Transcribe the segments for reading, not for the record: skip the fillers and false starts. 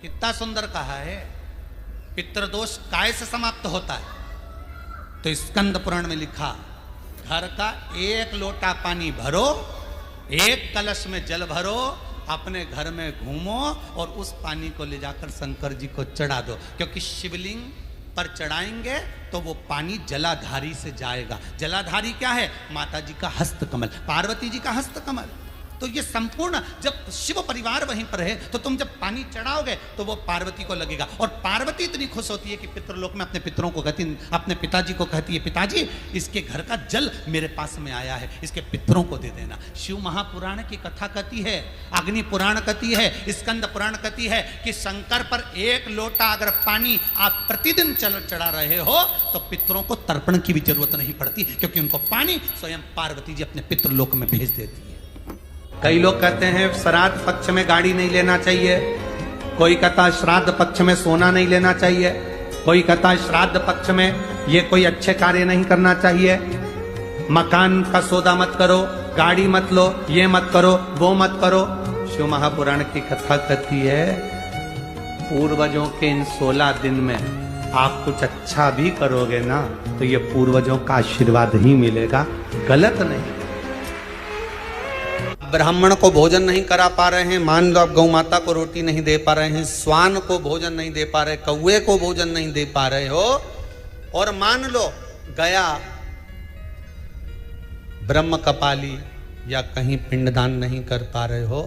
कितना सुंदर कहा है, पितृदोष काय से समाप्त होता है? तो स्कंद पुराण में लिखा, घर का एक लोटा पानी भरो, एक कलश में जल भरो, अपने घर में घूमो और उस पानी को ले जाकर शंकर जी को चढ़ा दो, क्योंकि शिवलिंग पर चढ़ाएंगे तो वो पानी जलाधारी से जाएगा। जलाधारी क्या है? माता जी का हस्तकमल, पार्वती जी का हस्तकमल। तो ये संपूर्ण, जब शिव परिवार वहीं पर है तो तुम जब पानी चढ़ाओगे तो वो पार्वती को लगेगा, और पार्वती इतनी खुश होती है कि पितृलोक में अपने पितरों को कहती, अपने पिताजी को कहती है, पिताजी इसके घर का जल मेरे पास में आया है, इसके पितरों को दे देना। शिव महापुराण की कथा कहती है, अग्नि पुराण कहती है, स्कंद पुराण कहती है कि शंकर पर एक लोटा अगर पानी आप प्रतिदिन चढ़ा रहे हो तो पितरों को तर्पण की भी जरूरत नहीं पड़ती, क्योंकि उनको पानी स्वयं पार्वती जी अपने पितृलोक में भेज देती है। कई लोग कहते हैं श्राद्ध पक्ष में गाड़ी नहीं लेना चाहिए, कोई कहता श्राद्ध पक्ष में सोना नहीं लेना चाहिए, कोई कहता श्राद्ध पक्ष में ये कोई अच्छे कार्य नहीं करना चाहिए, मकान का सौदा मत करो, गाड़ी मत लो, ये मत करो, वो मत करो। शिव महापुराण की कथा कहती है, पूर्वजों के इन 16 दिन में आप कुछ अच्छा भी करोगे ना तो ये पूर्वजों का आशीर्वाद ही मिलेगा, गलत नहीं। ब्राह्मण को भोजन नहीं करा पा रहे हैं, मान लो आप गौ माता को रोटी नहीं दे पा रहे हैं, स्वान को भोजन नहीं दे पा रहे, कौवे को भोजन नहीं दे पा रहे हो, और मान लो गया ब्रह्म कपाली या कहीं पिंडदान नहीं कर पा रहे हो,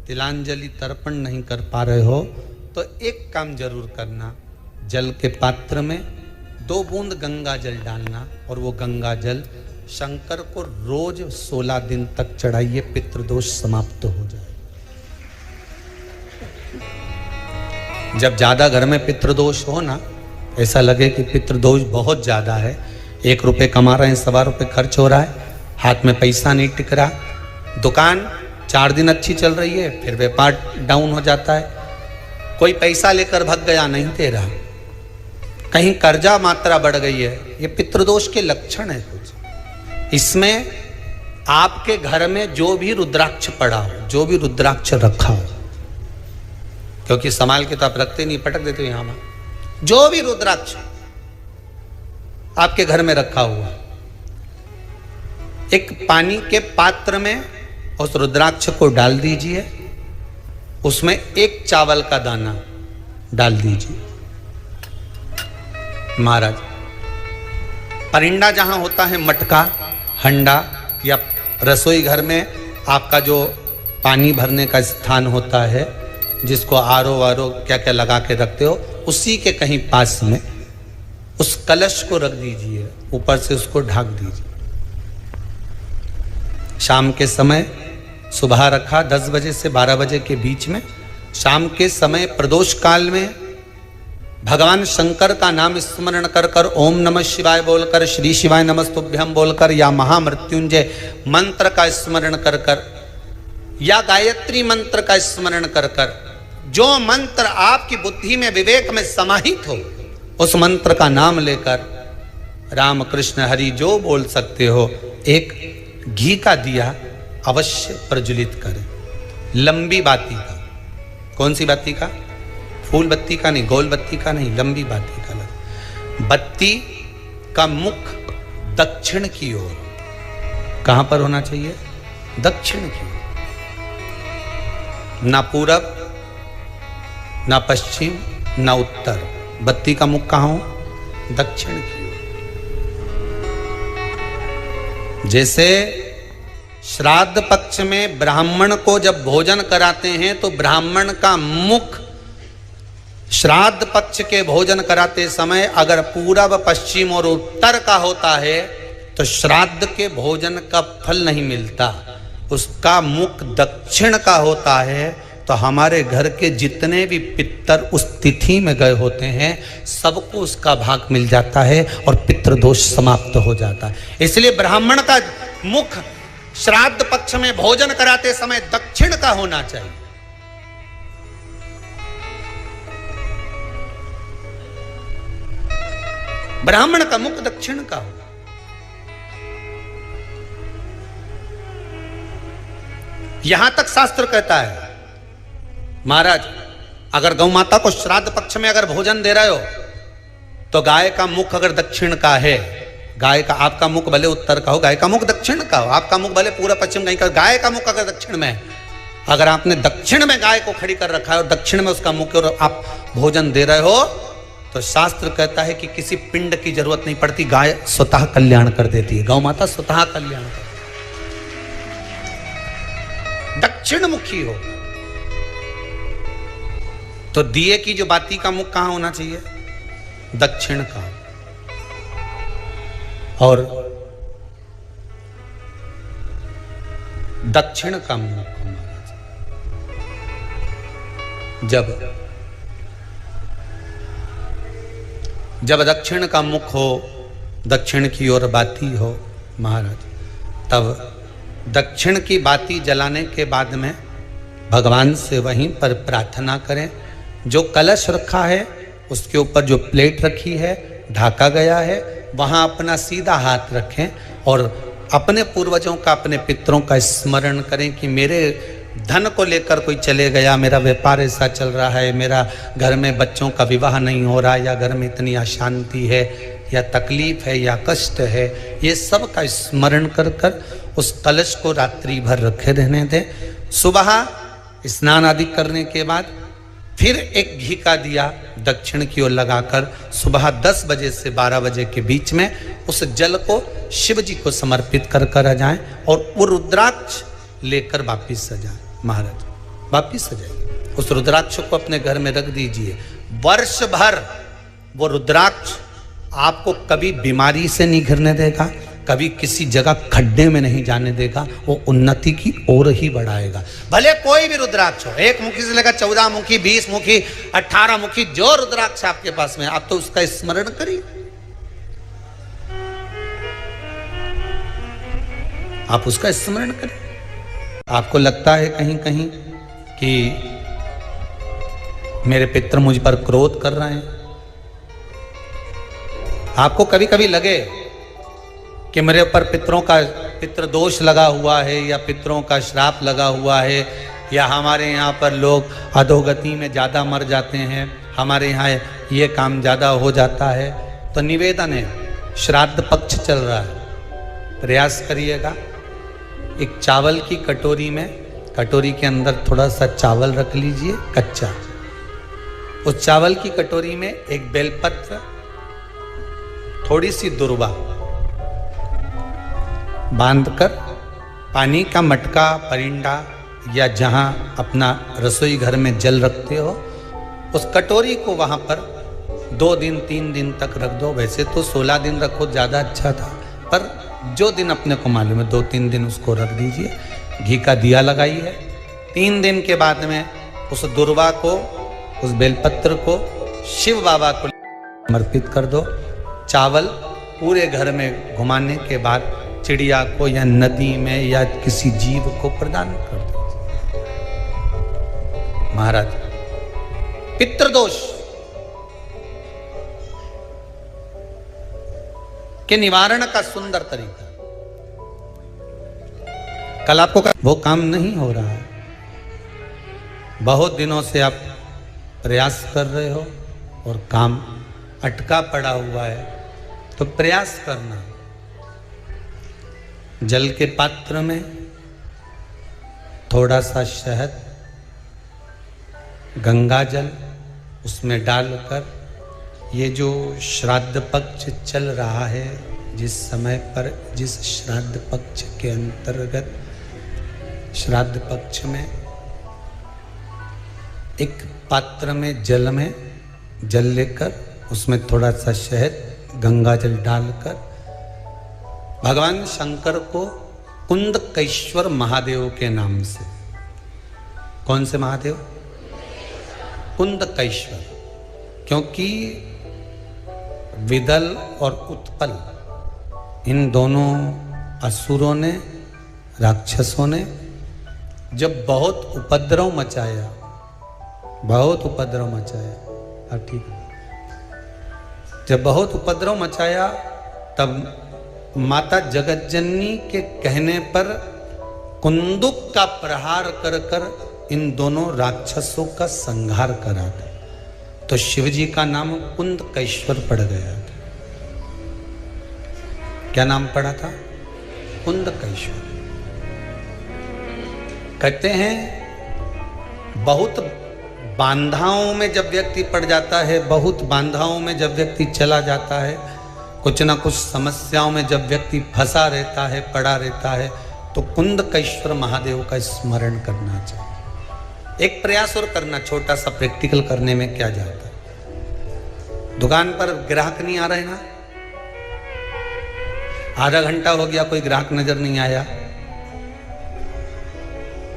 तिलांजलि तर्पण नहीं कर पा रहे हो, तो एक काम जरूर करना, जल के पात्र में 2 बूंद गंगा जल डालना, और वो गंगा जल शंकर को रोज 16 दिन तक चढ़ाइए, पितृदोष समाप्त हो जाए। जब ज्यादा घर में पितृदोष हो ना, ऐसा लगे कि पितृदोष बहुत ज्यादा है, 1 रुपए कमा रहे हैं, 1.25 रुपए खर्च हो रहा है, हाथ में पैसा नहीं टिक रहा, दुकान 4 दिन अच्छी चल रही है, फिर व्यापार डाउन हो जाता है, कोई पैसा लेकर भग गया, नहीं दे रहा, कहीं कर्जा मात्रा बढ़ गई है, ये पितृदोष के लक्षण है कुछ। इसमें आपके घर में जो भी रुद्राक्ष पड़ा हो, जो भी रुद्राक्ष रखा हो, क्योंकि संभाल के तो आप रखते नहीं, पटक देते हो यहां में, जो भी रुद्राक्ष आपके घर में रखा हुआ, एक पानी के पात्र में उस रुद्राक्ष को डाल दीजिए, उसमें 1 चावल का दाना डाल दीजिए। महाराज, परिंदा जहां होता है, मटका, हंडा या रसोई घर में आपका जो पानी भरने का स्थान होता है, जिसको आरो वारो क्या क्या लगा के रखते हो, उसी के कहीं पास में उस कलश को रख दीजिए, ऊपर से उसको ढक दीजिए। शाम के समय, सुबह रखा 10 बजे से 12 बजे के बीच में, शाम के समय प्रदोष काल में भगवान शंकर का नाम स्मरण कर कर, ओम नमः शिवाय बोलकर, श्री शिवाय नमस्तुभ्यम बोलकर, या महामृत्युंजय मंत्र का स्मरण कर कर, या गायत्री मंत्र का स्मरण कर कर, जो मंत्र आपकी बुद्धि में, विवेक में समाहित हो, उस मंत्र का नाम लेकर राम कृष्ण हरि जो बोल सकते हो, एक घी का दिया अवश्य प्रज्वलित करें, लंबी बाती का। कौन सी बाती का? फूल बत्ती का नहीं, गोल बत्ती का नहीं, लंबी बाती का। बत्ती का मुख दक्षिण की ओर, कहां पर होना चाहिए? दक्षिण की ओर, ना पूरब, ना पश्चिम, ना उत्तर। बत्ती का मुख कहां हो? दक्षिण की ओर। जैसे श्राद्ध पक्ष में ब्राह्मण को जब भोजन कराते हैं तो ब्राह्मण का मुख श्राद्ध पक्ष के भोजन कराते समय अगर पूरब, पश्चिम और उत्तर का होता है तो श्राद्ध के भोजन का फल नहीं मिलता। उसका मुख दक्षिण का होता है तो हमारे घर के जितने भी पितर उस तिथि में गए होते हैं सबको उसका भाग मिल जाता है और पितृदोष समाप्त हो जाता है। इसलिए ब्राह्मण का मुख श्राद्ध पक्ष में भोजन कराते समय दक्षिण का होना चाहिए। ब्राह्मण का मुख दक्षिण का हो। यहां तक शास्त्र कहता है महाराज अगर गौ माता को श्राद्ध पक्ष में अगर भोजन दे रहे हो तो गाय का मुख अगर दक्षिण का है, गाय का, आपका मुख भले उत्तर का हो, गाय का मुख दक्षिण का हो, आपका मुख भले पूरा पश्चिम कहीं का, गाय का मुख अगर दक्षिण में है, अगर आपने दक्षिण में गाय को खड़ी कर रखा है और दक्षिण में उसका मुख और आप भोजन दे रहे हो, तो शास्त्र कहता है कि किसी पिंड की जरूरत नहीं पड़ती, गाय स्वतः कल्याण कर देती है, गौ माता स्वतः कल्याण कर दक्षिण मुखी हो। तो दिए की जो बाती का मुख कहां होना चाहिए? दक्षिण का। और दक्षिण का मुख हमारा जब दक्षिण का मुख हो, दक्षिण की ओर बाती हो महाराज, तब दक्षिण की बाती जलाने के बाद में भगवान से वहीं पर प्रार्थना करें। जो कलश रखा है उसके ऊपर जो प्लेट रखी है, ढाका गया है, वहां अपना सीधा हाथ रखें और अपने पूर्वजों का, अपने पितरों का स्मरण करें कि मेरे धन को लेकर कोई चले गया, मेरा व्यापार ऐसा चल रहा है, मेरा घर में बच्चों का विवाह नहीं हो रहा, या घर में इतनी अशांति है, या तकलीफ है, या कष्ट है, ये सब का स्मरण कर कर उस कलश को रात्रि भर रखे रहने दें। सुबह स्नान आदि करने के बाद फिर एक घी का दिया दक्षिण की ओर लगाकर सुबह 10 बजे से 12 बजे के बीच में उस जल को शिव जी को समर्पित कर कर आ जाएं और वो रुद्राक्ष लेकर वापिस सजाएं। महाराज वापिस सजाइए, उस रुद्राक्ष को अपने घर में रख दीजिए। वर्ष भर वो रुद्राक्ष आपको कभी बीमारी से नहीं घिरने देगा, कभी किसी जगह खड्डे में नहीं जाने देगा, वो उन्नति की ओर ही बढ़ाएगा। भले कोई भी रुद्राक्ष हो, 1 मुखी से लेकर 14 मुखी, 20 मुखी, 18 मुखी, जो रुद्राक्ष आपके पास में, आप तो उसका स्मरण करिए। आप उसका स्मरण करें। आपको लगता है कहीं कहीं कि मेरे पितर मुझ पर क्रोध कर रहे हैं, आपको कभी कभी लगे कि मेरे ऊपर पितरों का पितृ दोष लगा हुआ है, या पितरों का श्राप लगा हुआ है, या हमारे यहाँ पर लोग अधोगति में ज़्यादा मर जाते हैं, हमारे यहाँ ये काम ज़्यादा हो जाता है, तो निवेदन है, श्राद्ध पक्ष चल रहा है, प्रयास करिएगा। एक चावल की कटोरी में, कटोरी के अंदर थोड़ा सा चावल रख लीजिए कच्चा, उस चावल की कटोरी में एक बेलपत्र, थोड़ी सी दुर्वा बांधकर पानी का मटका, परिंडा या जहां अपना रसोई घर में जल रखते हो, उस कटोरी को वहां पर 2 दिन 3 दिन तक रख दो। वैसे तो 16 दिन रखो ज़्यादा अच्छा था, पर जो दिन अपने को मालूम है 2-3 दिन उसको रख दीजिए। घी का दिया लगाइए। 3 दिन के बाद में उस दुर्वा को, उस बेलपत्र को शिव बाबा को समर्पित कर दो। चावल पूरे घर में घुमाने के बाद चिड़िया को या नदी में या किसी जीव को प्रदान कर दो। महाराज पितृदोष के निवारण का सुंदर तरीका। कल आपको वो काम नहीं हो रहा है, बहुत दिनों से आप प्रयास कर रहे हो और काम अटका पड़ा हुआ है, तो प्रयास करना। जल के पात्र में थोड़ा सा शहद, गंगा जल उसमें डालकर, ये जो श्राद्ध पक्ष चल रहा है, जिस समय पर, जिस श्राद्ध पक्ष के अंतर्गत, श्राद्ध पक्ष में एक पात्र में जल लेकर उसमें थोड़ा सा शहद, गंगा जल डालकर भगवान शंकर को कुंदकेश्वर महादेव के नाम से, कौन से महादेव? कुंदकेश्वर, क्योंकि विदल और उत्पल इन दोनों असुरों ने, राक्षसों ने जब बहुत उपद्रव मचाया, अब ठीक है, जब बहुत उपद्रव मचाया, तब माता जगतजननी के कहने पर कुंदुक का प्रहार कर कर इन दोनों राक्षसों का संहार करा था। तो शिव जी का नाम कुंदकेश्वर पड़ गया था। क्या नाम पड़ा था? कुंदकेश्वर। कहते हैं बहुत बांधाओं में जब व्यक्ति पड़ जाता है, बहुत बांधाओं में जब व्यक्ति चला जाता है, कुछ ना कुछ समस्याओं में जब व्यक्ति फंसा रहता है, पड़ा रहता है, तो कुंदकेश्वर महादेव का स्मरण करना चाहिए। एक प्रयास और करना, छोटा सा प्रैक्टिकल करने में क्या जाता है। दुकान पर ग्राहक नहीं आ रहे ना, आधा घंटा हो गया कोई ग्राहक नजर नहीं आया,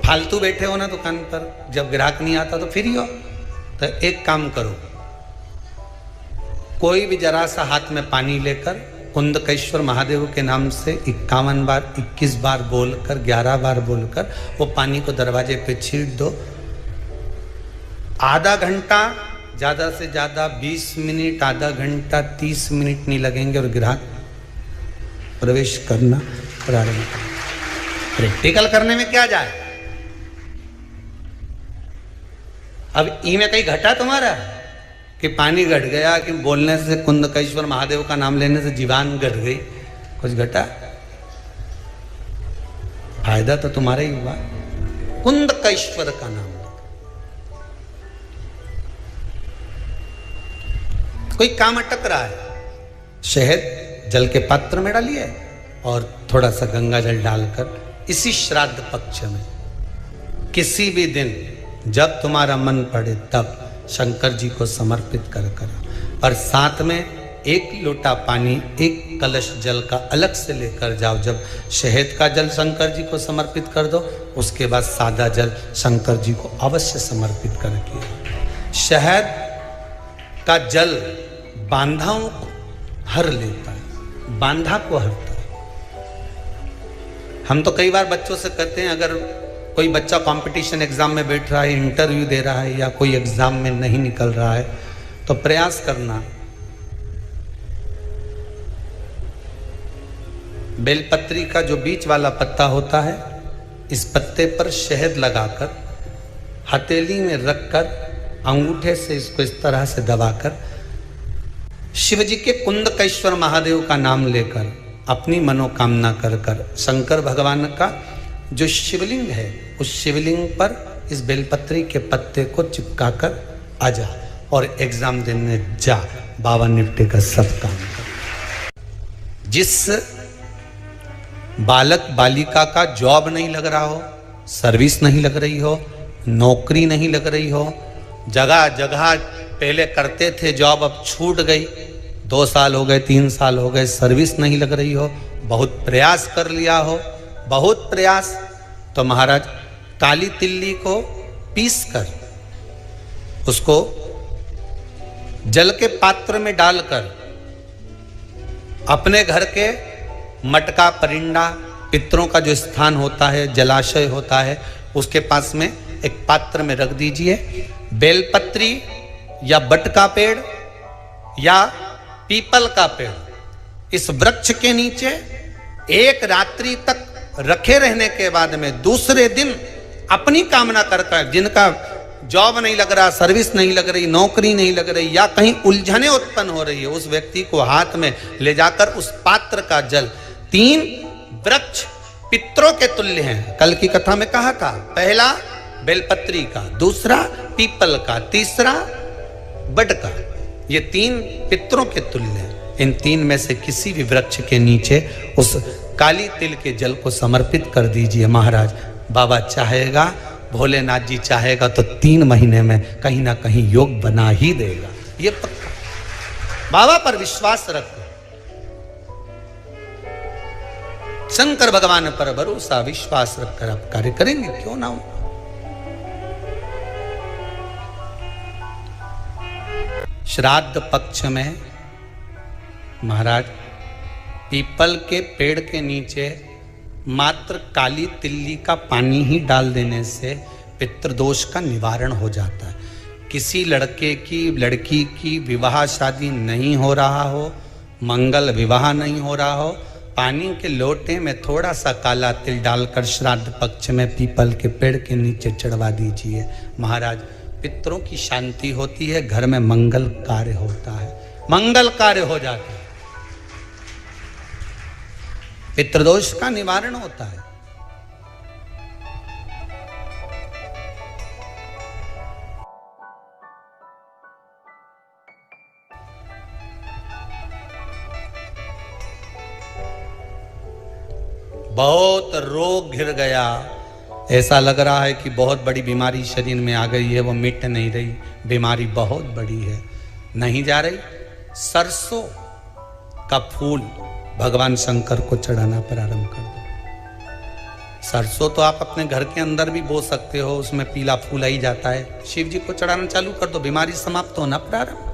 फालतू बैठे हो ना दुकान पर, जब ग्राहक नहीं आता तो फ्री हो, तो एक काम करो, कोई भी जरा सा हाथ में पानी लेकर कुंदकेश्वर महादेव के नाम से 51 बार 21 बार बोलकर 11 बार बोलकर वो पानी को दरवाजे पे छीट दो। आधा घंटा, ज्यादा से ज्यादा 20 मिनट, आधा घंटा 30 मिनट नहीं लगेंगे और ग्राहक प्रवेश करना प्रारंभ करें। प्रैक्टिकल करने में क्या जाए। अब ई में कहीं घटा तुम्हारा कि पानी घट गया, कि बोलने से कुंदकेश्वर महादेव का नाम लेने से जीवान घट गई, कुछ घटा? फायदा तो तुम्हारा ही हुआ। कुंदकेश्वर का नाम, कोई काम अटक रहा है, शहद जल के पात्र में डालिए और थोड़ा सा गंगा जल डालकर इसी श्राद्ध पक्ष में किसी भी दिन जब तुम्हारा मन पड़े तब शंकर जी को समर्पित कर करा। और साथ में 1 लोटा पानी, 1 कलश जल का अलग से लेकर जाओ। जब शहद का जल शंकर जी को समर्पित कर दो, उसके बाद सादा जल शंकर जी को अवश्य समर्पित करके। शहद का जल बांधाओं को हर लेता है, बांधा को हरता है। हम तो कई बार बच्चों से कहते हैं, अगर कोई बच्चा कंपटीशन एग्जाम में बैठ रहा है, इंटरव्यू दे रहा है, या कोई एग्जाम में नहीं निकल रहा है, तो प्रयास करना बेलपत्री का जो बीच वाला पत्ता होता है, इस पत्ते पर शहद लगाकर हथेली में रखकर अंगूठे से इसको इस तरह से दबाकर शिव जी के कुंदकेश्वर महादेव का नाम लेकर अपनी मनोकामना कर कर शंकर भगवान का जो शिवलिंग है, उस शिवलिंग पर इस बेलपत्री के पत्ते को चिपका कर आ जा और एग्जाम देने जा। बाबा निपटे का सब काम कर। जिस बालक बालिका का जॉब नहीं लग रहा हो, सर्विस नहीं लग रही हो, नौकरी नहीं लग रही हो, जगह जगह पहले करते थे जॉब, अब छूट गई, 2 साल हो गए, 3 साल हो गए, सर्विस नहीं लग रही हो, बहुत प्रयास कर लिया हो, बहुत प्रयास, तो महाराज काली तिल्ली को पीस कर उसको जल के पात्र में डालकर अपने घर के मटका, परिंदा, पितरों का जो स्थान होता है, जलाशय होता है, उसके पास में एक पात्र में रख दीजिए। बेलपत्री या बट का पेड़ या पीपल का पेड़, इस वृक्ष के नीचे 1 रात्रि तक रखे रहने के बाद में दूसरे दिन अपनी कामना कर, जिनका जॉब नहीं लग रहा, सर्विस नहीं लग रही, नौकरी नहीं लग रही, या कहीं उलझने उत्पन्न हो रही है, उस व्यक्ति को हाथ में ले जाकर उस पात्र का जल, 3 वृक्ष पितरों के तुल्य हैं। कल की कथा में कहा था, पहला बेलपत्री का, दूसरा पीपल का, तीसरा बड का, ये 3 पितरों के तुल्य हैं। इन 3 में से किसी भी वृक्ष के नीचे उस काली तिल के जल को समर्पित कर दीजिए। महाराज बाबा चाहेगा, भोलेनाथ जी चाहेगा तो 3 महीने में कहीं ना कहीं योग बना ही देगा, ये पक्का। बाबा पर विश्वास रखो, शंकर भगवान पर भरोसा विश्वास रखकर आप कार्य करेंगे, क्यों ना हो। श्राद्ध पक्ष में महाराज पीपल के पेड़ के नीचे मात्र काली तिल्ली का पानी ही डाल देने से पितृदोष का निवारण हो जाता है। किसी लड़के की, लड़की की विवाह शादी नहीं हो रहा हो, मंगल विवाह नहीं हो रहा हो, पानी के लोटे में थोड़ा सा काला तिल डालकर श्राद्ध पक्ष में पीपल के पेड़ के नीचे चढ़वा दीजिए। महाराज, पितरों की शांति होती है, घर में मंगल कार्य होता है, मंगल कार्य हो जाता है, पितृदोष का निवारण होता है। बहुत रोग घिर गया, ऐसा लग रहा है कि बहुत बड़ी बीमारी शरीर में आ गई है, वो मिट नहीं रही, बीमारी बहुत बड़ी है, नहीं जा रही। सरसों का फूल भगवान शंकर को चढ़ाना प्रारंभ कर दो। सरसों तो आप अपने घर के अंदर भी बो सकते हो, उसमें पीला फूल ही जाता है, शिव जी को चढ़ाना चालू कर दो, बीमारी समाप्त होना प्रारंभ।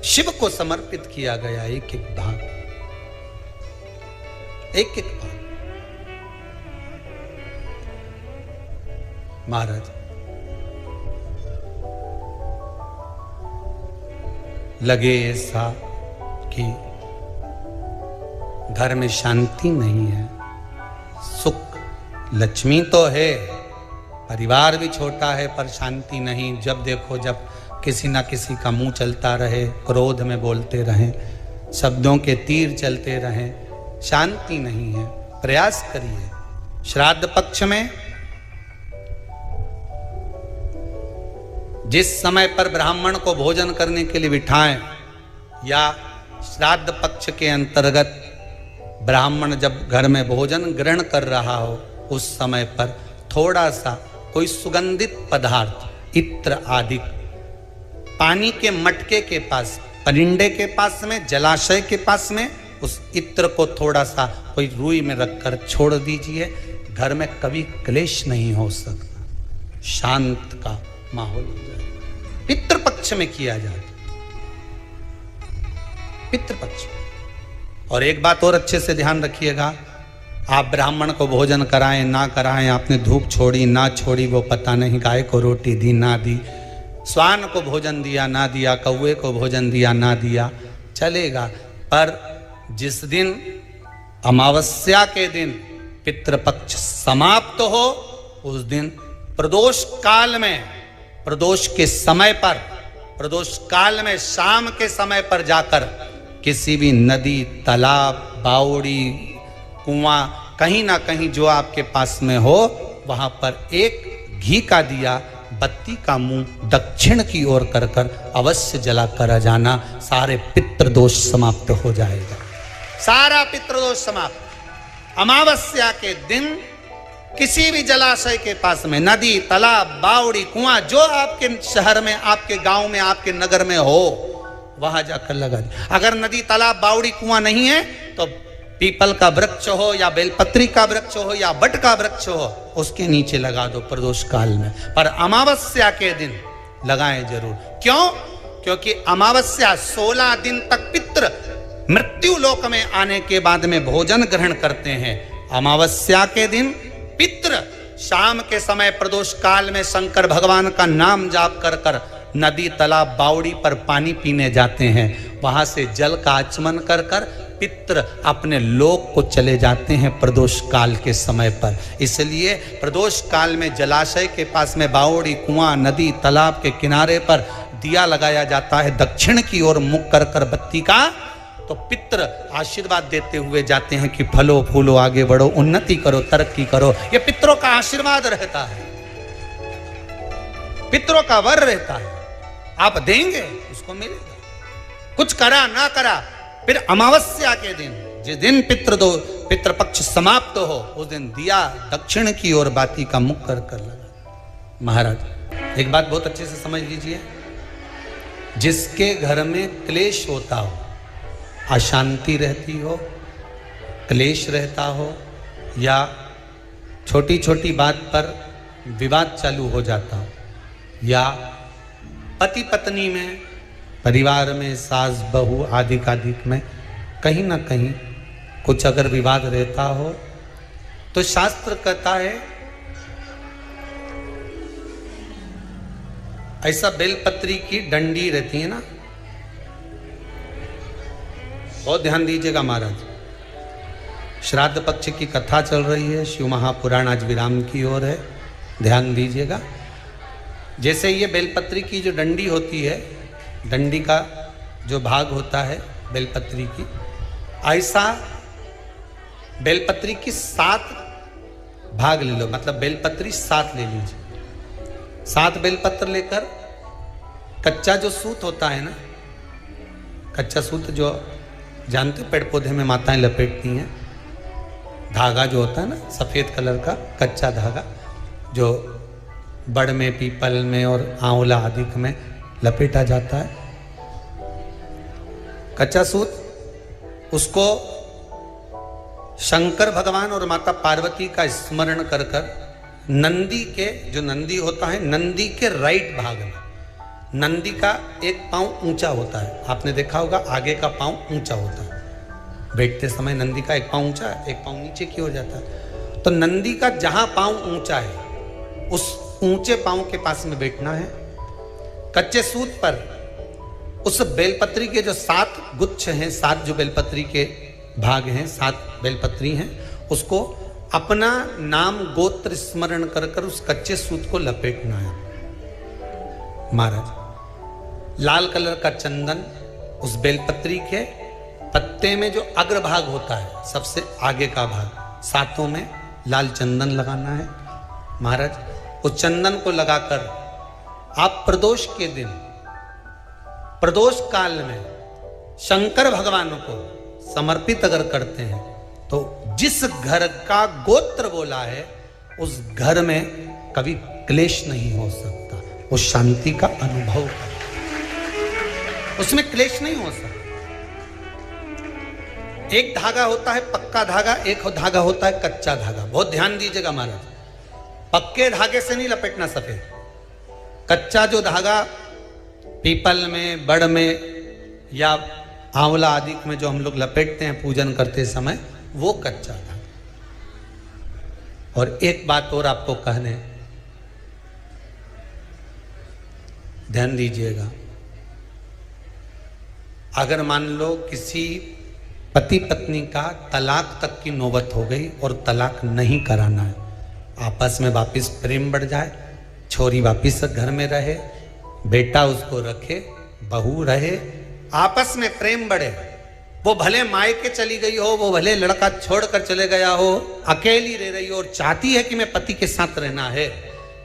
शिव को समर्पित किया गया एक एक भाग, एक एक भाग। महाराज, लगे ऐसा कि घर में शांति नहीं है, सुख लक्ष्मी तो है, परिवार भी छोटा है पर शांति नहीं। जब देखो जब किसी ना किसी का मुंह चलता रहे, क्रोध में बोलते रहें, शब्दों के तीर चलते रहें, शांति नहीं है। प्रयास करिए, श्राद्ध पक्ष में जिस समय पर ब्राह्मण को भोजन करने के लिए बिठाएं, या श्राद्ध पक्ष के अंतर्गत ब्राह्मण जब घर में भोजन ग्रहण कर रहा हो, उस समय पर थोड़ा सा कोई सुगंधित पदार्थ, इत्र आदि, पानी के मटके के पास, परिंडे के पास में, जलाशय के पास में, उस इत्र को थोड़ा सा कोई रुई में रखकर छोड़ दीजिए। घर में कभी क्लेश नहीं हो सकता, शांत का माहौल हो जाए। पितृपक्ष में किया जाता, पितृपक्ष। और एक बात और अच्छे से ध्यान रखिएगा, आप ब्राह्मण को भोजन कराएं ना कराएं, आपने धूप छोड़ी ना छोड़ी वो पता नहीं, गाय को रोटी दी ना दी, स्वान को भोजन दिया ना दिया, कौवे को भोजन दिया ना दिया, चलेगा। पर जिस दिन अमावस्या के दिन पितृपक्ष समाप्त हो, उस दिन प्रदोष काल में, प्रदोष के समय पर, प्रदोष काल में शाम के समय पर जाकर किसी भी नदी, तालाब, बावड़ी, कुआं, कहीं ना कहीं जो आपके पास में हो, वहां पर एक घी का दिया, बत्ती का मुंह दक्षिण की ओर कर कर अवश्य जला कर जाना, सारे पितृदोष समाप्त हो जाएगा, सारा पितृदोष समाप्त। अमावस्या के दिन किसी भी जलाशय के पास में, नदी, तालाब, बावड़ी, कुआं, जो आपके शहर में, आपके गांव में, आपके नगर में हो, वहां जाकर लगा दे। अगर नदी, तालाब, बावड़ी, कुआं नहीं है तो पीपल का वृक्ष हो या बेलपत्री का वृक्ष हो या बट का वृक्ष हो, उसके नीचे लगा दो प्रदोष काल में। पर अमावस्या के दिन लगाएं जरूर। क्यों? क्योंकि अमावस्या 16 दिन तक पितृ मृत्यु लोक में आने के बाद में भोजन ग्रहण करते हैं। अमावस्या के दिन पितृ शाम के समय प्रदोष काल में शंकर भगवान का नाम जाप कर कर नदी, तालाब, बावड़ी पर पानी पीने जाते हैं। वहां से जल का आचमन कर कर पितृ अपने लोक को चले जाते हैं प्रदोष काल के समय पर। इसलिए प्रदोष काल में जलाशय के पास में, बावड़ी, कुआं, नदी, तालाब के किनारे पर दिया लगाया जाता है दक्षिण की ओर मुख कर कर बत्ती का, तो पितृ आशीर्वाद देते हुए जाते हैं कि फलो फूलो, आगे बढ़ो, उन्नति करो, तरक्की करो। ये पितरों का आशीर्वाद रहता है, पितरों का वर रहता है। आप देंगे उसको मिलेगा, कुछ करा ना करा। फिर अमावस्या के दिन, जिस दिन पितृपक्ष समाप्त हो, उस दिन दिया दक्षिण की ओर बाती का मुख कर कर लगा। महाराज, एक बात बहुत अच्छे से समझ लीजिए, जिसके घर में क्लेश होता हो, अशांति रहती हो, क्लेश रहता हो, या छोटी छोटी बात पर विवाद चालू हो जाता हो, या पति पत्नी में, परिवार में, सास बहू आदि कादिक में कहीं ना कहीं कुछ अगर विवाद रहता हो, तो शास्त्र कहता है ऐसा बेलपत्री की डंडी रहती है ना, बहुत ध्यान दीजिएगा महाराज। श्राद्ध पक्ष की कथा चल रही है, शिव महापुराण आज विराम की ओर है, ध्यान दीजिएगा। जैसे ये बेलपत्री की जो डंडी होती है, डंडी का जो भाग होता है बेलपत्री की, ऐसा बेलपत्री की 7 भाग ले लो, मतलब बेलपत्री 7 ले लीजिए। 7 बेलपत्र लेकर कच्चा जो सूत होता है ना, कच्चा सूत जो जानते पेड़ पौधे में माताएं लपेटती हैं, धागा जो होता है ना सफ़ेद कलर का कच्चा धागा, जो बड़ में, पीपल में और आंवला आदि में लपेटा जाता है, कच्चा सूत, उसको शंकर भगवान और माता पार्वती का स्मरण कर कर नंदी के, जो नंदी होता है, नंदी के राइट भाग में, नंदी का एक पांव ऊंचा होता है, आपने देखा होगा आगे का पांव ऊंचा होता है, बैठते समय नंदी का एक पांव ऊंचा है, एक पांव नीचे की ओर जाता है। तो नंदी का जहां पांव ऊंचा है उस ऊंचे पांव के पास में बैठना है। कच्चे सूत पर उस बेलपत्री के जो 7 गुच्छ हैं, 7 जो बेलपत्री के भाग हैं, 7 बेलपत्री हैं, उसको अपना नाम गोत्र स्मरण कर कर उस कच्चे सूत को लपेटना है। महाराज लाल कलर का चंदन उस बेलपत्री के पत्ते में जो अग्रभाग होता है, सबसे आगे का भाग, 7 में लाल चंदन लगाना है। महाराज उस चंदन को लगाकर आप प्रदोष के दिन, प्रदोष काल में शंकर भगवान को समर्पित अगर करते हैं तो जिस घर का गोत्र बोला है उस घर में कभी क्लेश नहीं हो सकता, वो शांति का अनुभव कर, उसमें क्लेश नहीं हो सकता। एक धागा होता है पक्का धागा, एक धागा होता है कच्चा धागा। बहुत ध्यान दीजिएगा महाराज, पक्के धागे से नहीं लपेटना सफेद, कच्चा जो धागा पीपल में, बड़ में या आंवला आदि में जो हम लोग लपेटते हैं पूजन करते समय, वो कच्चा धागा। और एक बात और आपको कहने, ध्यान दीजिएगा, अगर मान लो किसी पति पत्नी का तलाक तक की नौबत हो गई और तलाक नहीं कराना है, आपस में वापिस प्रेम बढ़ जाए, छोरी वापिस घर में रहे, बेटा उसको रखे, बहू रहे, आपस में प्रेम बढ़े, वो भले मायके चली गई हो, वो भले लड़का छोड़कर चले गया हो, अकेली रह रही हो और चाहती है कि मैं पति के साथ रहना है,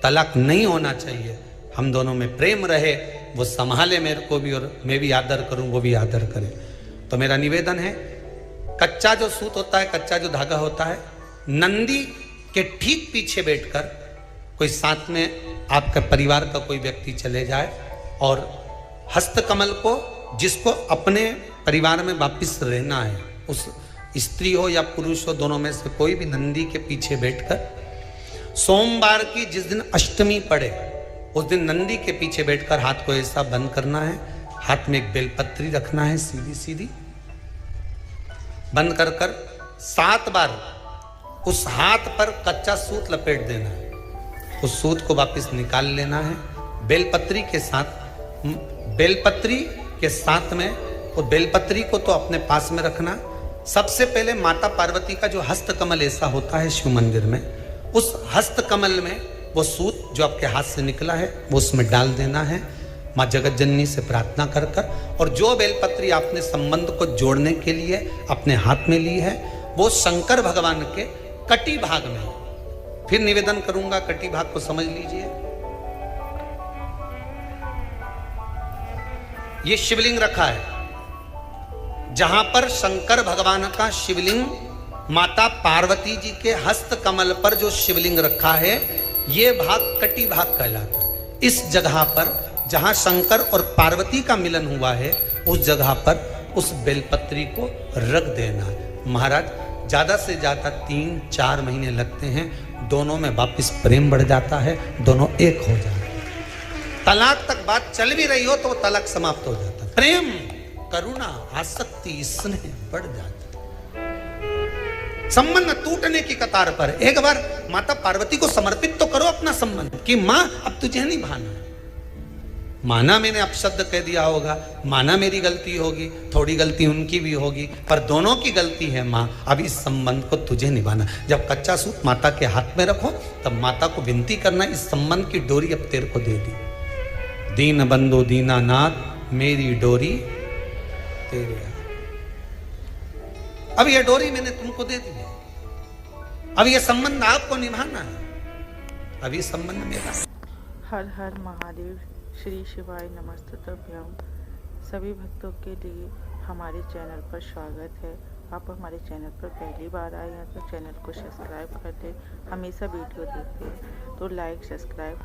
तलाक नहीं होना चाहिए, हम दोनों में प्रेम रहे, वो संभाले मेरे को भी और मैं भी आदर करूं, वो भी आदर करे। तो मेरा निवेदन है, कच्चा जो सूत होता है, कच्चा जो धागा होता है, नंदी के ठीक पीछे बैठकर कोई साथ में आपका परिवार का कोई व्यक्ति चले जाए और हस्तकमल को, जिसको अपने परिवार में वापिस रहना है, उस स्त्री हो या पुरुष हो, दोनों में से कोई भी नंदी के पीछे बैठकर सोमवार की जिस दिन अष्टमी पड़े उस दिन नंदी के पीछे बैठकर हाथ को ऐसा बंद करना है, हाथ में एक बेलपत्री रखना है, सीधी सीधी बंद कर कर 7 बार उस हाथ पर कच्चा सूत लपेट देना है, उस सूत को वापस निकाल लेना है। बेलपत्री के साथ, बेलपत्री के साथ में, और बेलपत्री को तो अपने पास में रखना। सबसे पहले माता पार्वती का जो हस्तकमल ऐसा होता है शिव मंदिर में, उस हस्तकमल में वो सूत जो आपके हाथ से निकला है वो उसमें डाल देना है, माँ जगत जननी से प्रार्थना कर कर, और जो बेलपत्री आपने संबंध को जोड़ने के लिए अपने हाथ में ली है वो शंकर भगवान के कटी भाग में, फिर निवेदन करूंगा कटी भाग को समझ लीजिए। ये शिवलिंग रखा है, जहां पर शंकर भगवान का शिवलिंग, माता पार्वती जी के हस्त कमल पर जो शिवलिंग रखा है, ये भाग कटी भाग कहलाता है। इस जगह पर जहां शंकर और पार्वती का मिलन हुआ है, उस जगह पर उस बेलपत्री को रख देना है। महाराज ज्यादा से ज्यादा 3-4 महीने लगते हैं, दोनों में वापिस प्रेम बढ़ जाता है, दोनों एक हो जाते हैं। तलाक तक बात चल भी रही हो तो तलाक समाप्त हो जाता है, प्रेम, करुणा, आसक्ति, स्नेह बढ़ जाता है। संबंध टूटने की कतार पर एक बार माता पार्वती को समर्पित तो करो अपना संबंध कि मां अब तुझे नहीं भाना, माना मैंने अपशब्द कह दिया होगा, माना मेरी गलती होगी, थोड़ी गलती उनकी भी होगी, पर दोनों की गलती है माँ। अब इस संबंध को तुझे निभाना। जब कच्चा सूत माता के हाथ में रखो तब माता को विनती करना, इस संबंध की डोरी अब तेरे को दे दी। दीन बंधु दीनानाथ मेरी डोरी तेरे हाथ। अब ये डोरी मैंने तुमको दे दी है, अब ये संबंध आपको निभाना है। अब ये संबंध मेरा। हर हर महादेव, श्री शिवाय नमस्तुभ्यम। सभी भक्तों के लिए हमारे चैनल पर स्वागत है। आप हमारे चैनल पर पहली बार आए हैं तो चैनल को सब्सक्राइब कर दें। हमेशा वीडियो देखते हैं तो लाइक सब्सक्राइब